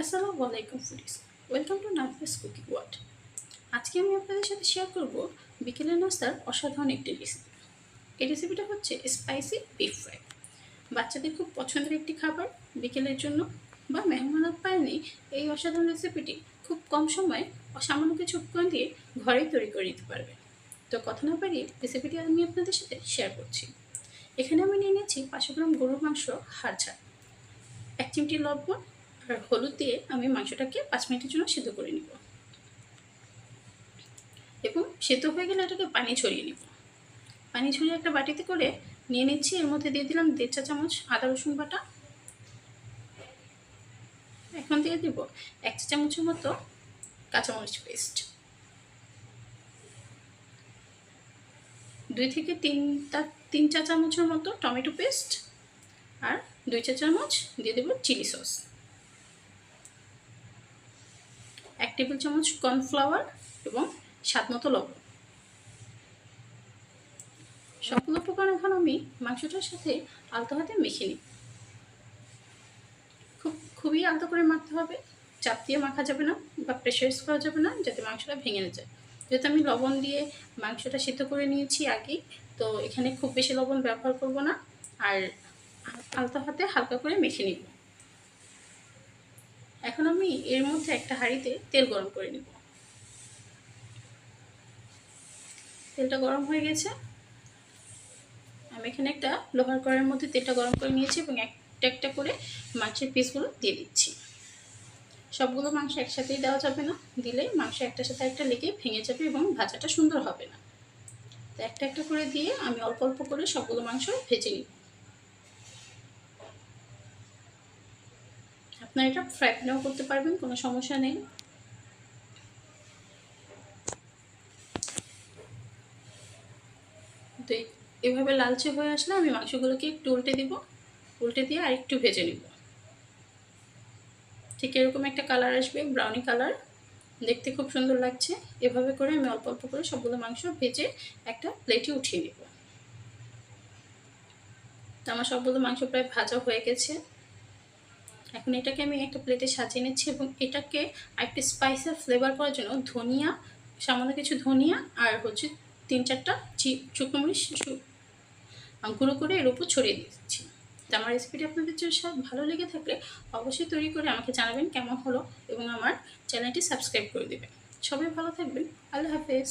আসসালামু আলাইকুম foodies, welcome to Nafis cooking world. আজকে আমি আপনাদের সাথে শেয়ার করব বিকেলের নাস্তার অসাধারণ একটি রেসিপি। এই রেসিপিটা হচ্ছে স্পাইসি বিফ ফ্রাই। বাচ্চাদের খুব পছন্দের একটি খাবার বিকেলের জন্য বা মেহমান আপ্যায়নে এই অসাধারণ রেসিপিটি খুব কম সময়ে সামান্য কিছু উপকরণ দিয়ে ঘরেই তৈরি করে নিতে পারবে। তো কথা না বাড়িয়ে রেসিপিটি আমি আপনাদের সাথে শেয়ার করছি। এখানে আমি নিয়ে নিয়েছি 500 গ্রাম গরুর মাংস হাড় ছাড়া, 1 চিমটি লবণ আর হলুদ দিয়ে আমি মাংসটাকে 5 মিনিটের জন্য সিদ্ধ করে নিব এবং সিদ্ধ হয়ে গেলে এটাকে পানি ছড়িয়ে নিব। পানি ছড়িয়ে একটা বাটিতে করে নিয়ে নিচ্ছি। এর মধ্যে দিয়ে দিলাম 1.5 চা চামচ আদা রসুন বাটা। এখন দিয়ে দিব 1 চা চামচের মতো কাঁচামরিচ পেস্ট, 2 থেকে 3 চা চামচের মতো টমেটো পেস্ট আর 2 চা চামচ দিয়ে দেব চিলি সস, 1 টেবিল চামচ কর্নফ্লাওয়ার এবং স্বাদ মতো লবণ। সবগুলো উপকরণ এখন আমি মাংসটার সাথে আলতো হাতে মেখে নিই। খুবই আলতো করে মাখতে হবে, চাপ দিয়ে মাখা যাবে না বা প্রেসারাইজ করা যাবে না, যাতে মাংসটা ভেঙে না যায়। যেহেতু আমি লবণ দিয়ে মাংসটা সিদ্ধ করে নিয়েছি আগেই, তো এখানে খুব বেশি লবণ ব্যবহার করব না, আর আলতো হাতে হালকা করে মেখে নিব। এখন আমি এর মধ্যে একটা হাঁড়িতে তেল গরম করে নিব। তেলটা গরম হয়ে গেছে। আমি এখানে একটা লোহার কড়াইয়ের মধ্যে তেলটা গরম করে নিয়েছি এবং একটা একটা করে মাংসের পিসগুলো দিয়ে দিচ্ছি। সবগুলো মাংস একসাথেই দেওয়া যাবে না, দিলে মাংস একটার সাথে একটা লেগে ভেঙে যাবে এবং ভাজাটা সুন্দর হবে না। তো একটা একটা করে দিয়ে আমি অল্প অল্প করে সবগুলো মাংস ভেজে নিই। আপনারা এটা ফ্রাই প্যানেও করতে পারবেন, কোনো সমস্যা নেই। তো এভাবে লালচে হয়ে আসলে আমি মাংসগুলোকে একটু উল্টে দিব, উল্টে দিয়ে আর একটু ভেজে নিব। ঠিক এরকম একটা কালার আসবে, ব্রাউনি কালার, দেখতে খুব সুন্দর লাগছে। এভাবে করে আমি অল্প অল্প করে সবগুলো মাংস ভেজে একটা প্লেটে উঠিয়ে নেব। তো আমার সবগুলো মাংস প্রায় ভাজা হয়ে গেছে। এখন এটাকে আমি একটা প্লেটে সাজিয়ে নিচ্ছি এবং এটাকে একটা স্পাইসের ফ্লেভার করার জন্য ধনিয়া, সামান্য কিছু ধনিয়া আর হচ্ছে 3-4টা শুকনো মরিচ গুঁড়ো করে এর উপর ছড়িয়ে দিচ্ছি। তো আমার রেসিপিটি আপনাদের যদি ভালো লেগে থাকলে অবশ্যই তৈরি করে আমাকে জানাবেন কেমন হলো এবং আমার চ্যানেলটি সাবস্ক্রাইব করে দেবেন। সবাই ভালো থাকবেন। আল্লাহ হাফেজ।